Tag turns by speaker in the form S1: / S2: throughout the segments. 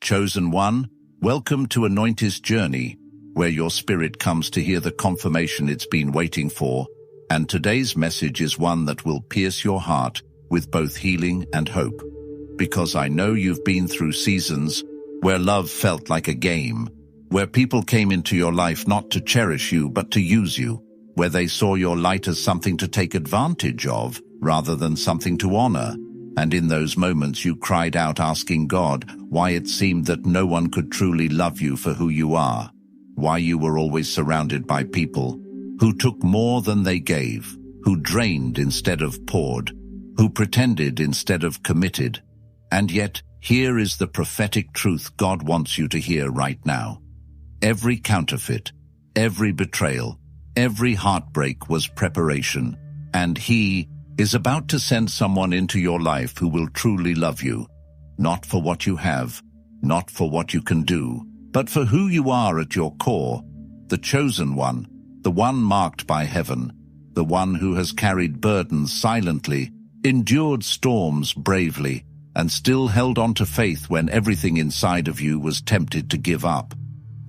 S1: Chosen one, welcome to Anointis journey, where your spirit comes to hear the confirmation it's been waiting for, and today's message is one that will pierce your heart with both healing and hope. Because I know you've been through seasons where love felt like a game, where people came into your life not to cherish you but to use you, where they saw your light as something to take advantage of rather than something to honor. And in those moments you cried out asking God why it seemed that no one could truly love you for who you are, why you were always surrounded by people who took more than they gave, who drained instead of poured, who pretended instead of committed. And yet, here is the prophetic truth God wants you to hear right now. Every counterfeit, every betrayal, every heartbreak was preparation, and He is about to send someone into your life who will truly love you, not for what you have, not for what you can do, but for who you are at your core, the chosen one, the one marked by heaven, the one who has carried burdens silently, endured storms bravely, and still held on to faith when everything inside of you was tempted to give up.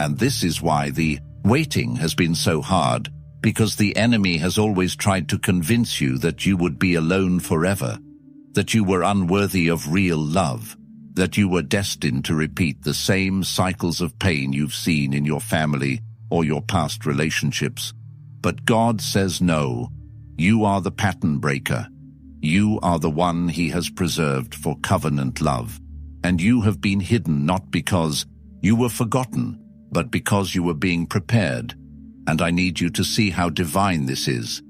S1: And this is why the waiting has been so hard, because the enemy has always tried to convince you that you would be alone forever, that you were unworthy of real love, that you were destined to repeat the same cycles of pain you've seen in your family or your past relationships. But God says no. You are the pattern breaker. You are the one He has preserved for covenant love. And you have been hidden not because you were forgotten, but because you were being prepared. And I need you to see how divine this is.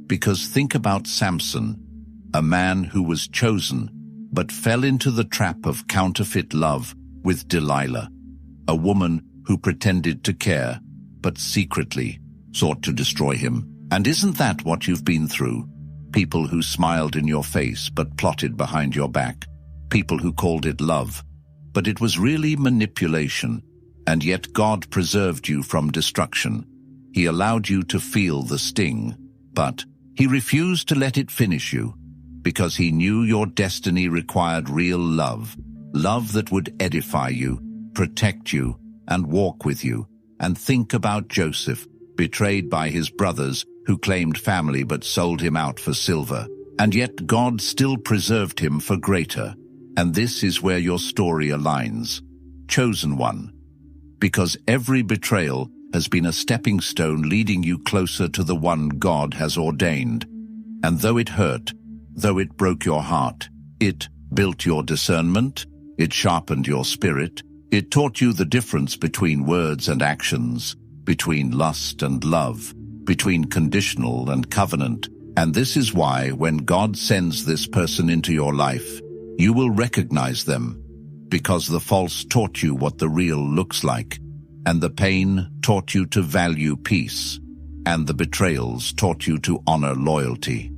S1: Because think about Samson, a man who was chosen, but fell into the trap of counterfeit love with Delilah, a woman who pretended to care, but secretly sought to destroy him. And isn't that what you've been through? People who smiled in your face but plotted behind your back. People who called it love, but it was really manipulation. And yet God preserved you from destruction. He allowed you to feel the sting, but He refused to let it finish you, because He knew your destiny required real love, love that would edify you, protect you, and walk with you. And think about Joseph, betrayed by his brothers who claimed family but sold him out for silver. And yet God still preserved him for greater. And this is where your story aligns. Chosen one. Because every betrayal has been a stepping stone leading you closer to the one God has ordained. And though it hurt, though it broke your heart, it built your discernment, it sharpened your spirit, it taught you the difference between words and actions, between lust and love, between conditional and covenant. And this is why when God sends this person into your life, you will recognize them, because the false taught you what the real looks like. And the pain taught you to value peace, and the betrayals taught you to honor loyalty.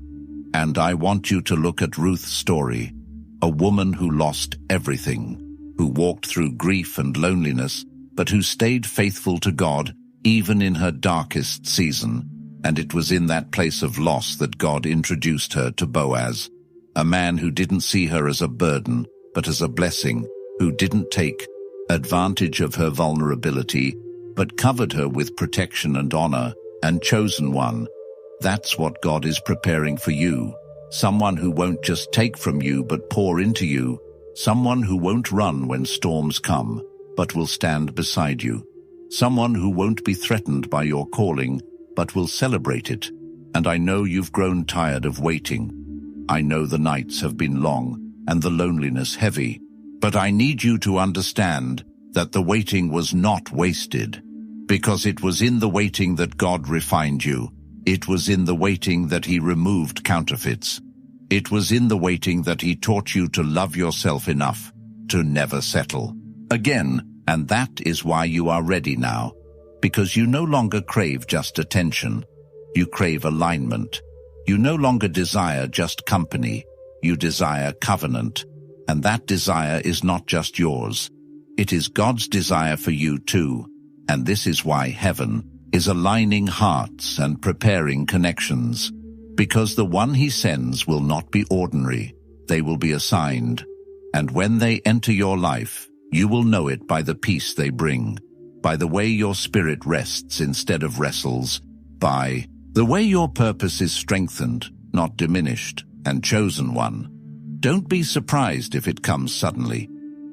S1: And I want you to look at Ruth's story, a woman who lost everything, who walked through grief and loneliness, but who stayed faithful to God even in her darkest season. And it was in that place of loss that God introduced her to Boaz, a man who didn't see her as a burden, but as a blessing, who didn't take advantage of her vulnerability, but covered her with protection and honor. And chosen one, that's what God is preparing for you. Someone who won't just take from you but pour into you. Someone who won't run when storms come, but will stand beside you. Someone who won't be threatened by your calling, but will celebrate it. And I know you've grown tired of waiting. I know the nights have been long and the loneliness heavy. But I need you to understand that the waiting was not wasted, because it was in the waiting that God refined you. It was in the waiting that He removed counterfeits. It was in the waiting that He taught you to love yourself enough to never settle again. And that is why you are ready now, because you no longer crave just attention. You crave alignment. You no longer desire just company. You desire covenant. And that desire is not just yours. It is God's desire for you too. And this is why heaven is aligning hearts and preparing connections. Because the one He sends will not be ordinary. They will be assigned. And when they enter your life, You will know it by the peace they bring, by the way your spirit rests instead of wrestles, by the way your purpose is strengthened, not diminished. And chosen one, don't be surprised if it comes suddenly,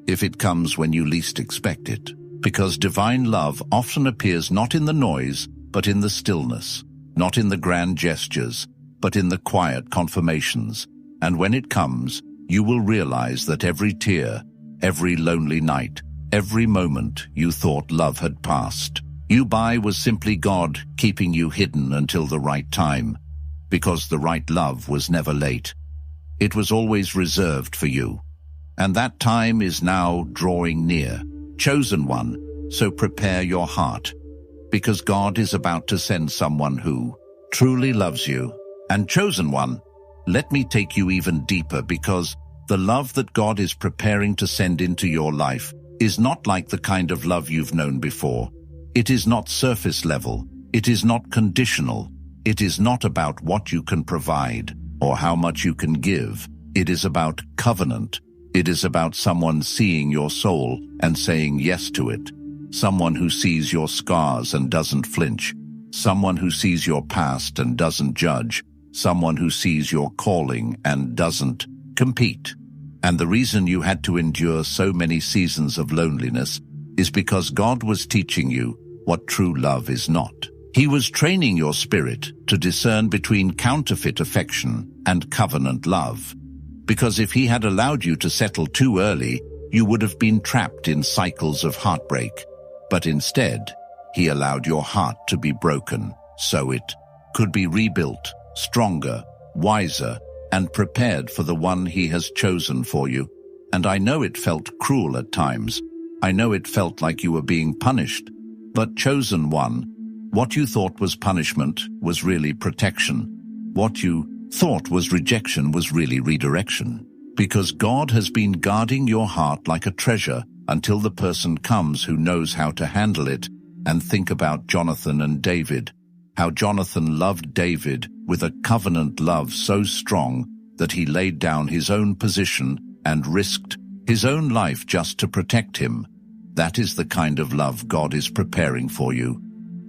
S1: if it comes when you least expect it, because divine love often appears not in the noise, but in the stillness, not in the grand gestures, but in the quiet confirmations. And when it comes, you will realize that every tear, every lonely night, every moment you thought love had passed you by was simply God keeping you hidden until the right time, because the right love was never late. It was always reserved for you. And that time is now drawing near. Chosen one, so prepare your heart, because God is about to send someone who truly loves you. And chosen one, let me take you even deeper, because the love that God is preparing to send into your life is not like the kind of love you've known before. It is not surface level. It is not conditional. It is not about what you can provide or how much you can give. It is about covenant. It is about someone seeing your soul and saying yes to it. Someone who sees your scars and doesn't flinch. Someone who sees your past and doesn't judge. Someone who sees your calling and doesn't compete. And the reason you had to endure so many seasons of loneliness is because God was teaching you what true love is not. He was training your spirit to discern between counterfeit affection and covenant love. Because if he had allowed you to settle too early, you would have been trapped in cycles of heartbreak. But instead, he allowed your heart to be broken, so it could be rebuilt, stronger, wiser, and prepared for the one he has chosen for you. And I know it felt cruel at times. I know it felt like you were being punished. But chosen one, what you thought was punishment was really protection. What you thought was rejection was really redirection. Because God has been guarding your heart like a treasure until the person comes who knows how to handle it. And think about Jonathan and David. How Jonathan loved David with a covenant love so strong that he laid down his own position and risked his own life just to protect him. That is the kind of love God is preparing for you.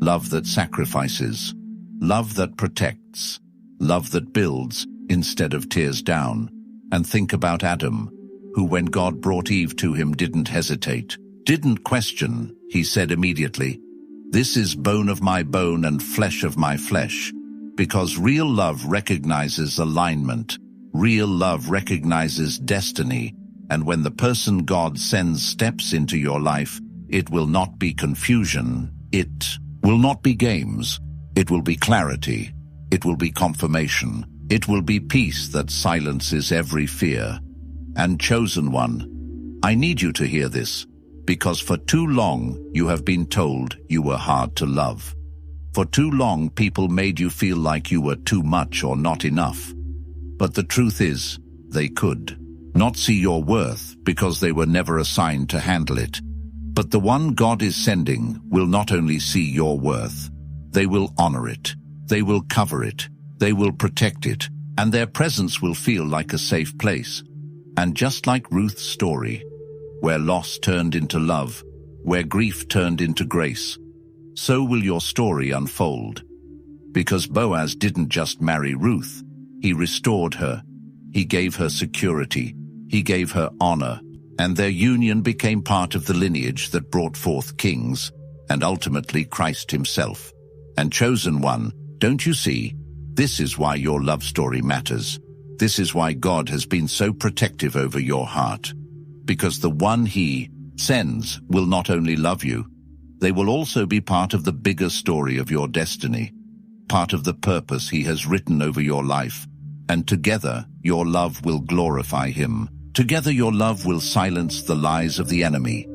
S1: Love that sacrifices, love that protects, love that builds instead of tears down. And think about Adam, who when God brought Eve to him didn't hesitate, didn't question. He said immediately, "This is bone of my bone and flesh of my flesh." Because real love recognizes alignment. Real love recognizes destiny. And when the person God sends steps into your life, it will not be confusion. It will not be games. It will be clarity. It will be confirmation. It will be peace that silences every fear. And chosen one, I need you to hear this, because for too long you have been told you were hard to love. For too long people made you feel like you were too much or not enough. But the truth is, they could not see your worth because they were never assigned to handle it. But the one God is sending will not only see your worth, they will honor it, they will cover it, they will protect it, and their presence will feel like a safe place. And just like Ruth's story, where loss turned into love, where grief turned into grace, so will your story unfold. Because Boaz didn't just marry Ruth, he restored her, he gave her security, he gave her honor, and their union became part of the lineage that brought forth kings, and ultimately Christ himself. And chosen one, don't you see? This is why your love story matters. This is why God has been so protective over your heart. Because the one he sends will not only love you, they will also be part of the bigger story of your destiny, part of the purpose he has written over your life. And together, your love will glorify him. Together, your love will silence the lies of the enemy.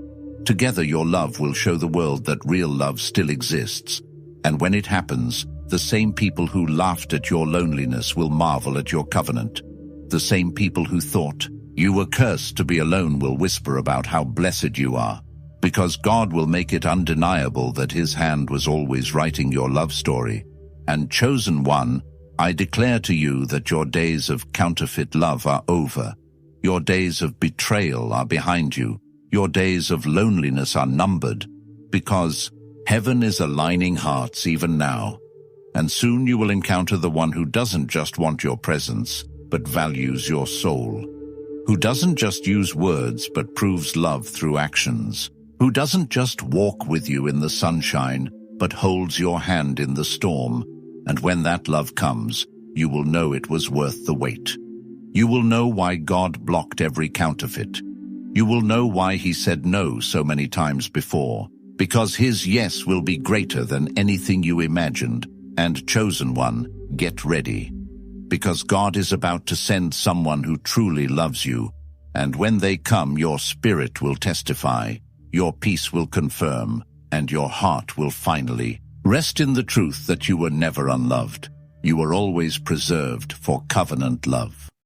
S1: Together, your love will show the world that real love still exists. And when it happens, the same people who laughed at your loneliness will marvel at your covenant. The same people who thought you were cursed to be alone will whisper about how blessed you are. Because God will make it undeniable that his hand was always writing your love story. And chosen one, I declare to you that your days of counterfeit love are over. Your days of betrayal are behind you. Your days of loneliness are numbered, because heaven is aligning hearts even now. And soon you will encounter the one who doesn't just want your presence, but values your soul. Who doesn't just use words, but proves love through actions. Who doesn't just walk with you in the sunshine, but holds your hand in the storm. And when that love comes, you will know it was worth the wait. You will know why God blocked every counterfeit. You will know why he said no so many times before, because his yes will be greater than anything you imagined. And chosen one, get ready. Because God is about to send someone who truly loves you, and when they come, your spirit will testify, your peace will confirm, and your heart will finally rest in the truth that you were never unloved. You were always preserved for covenant love.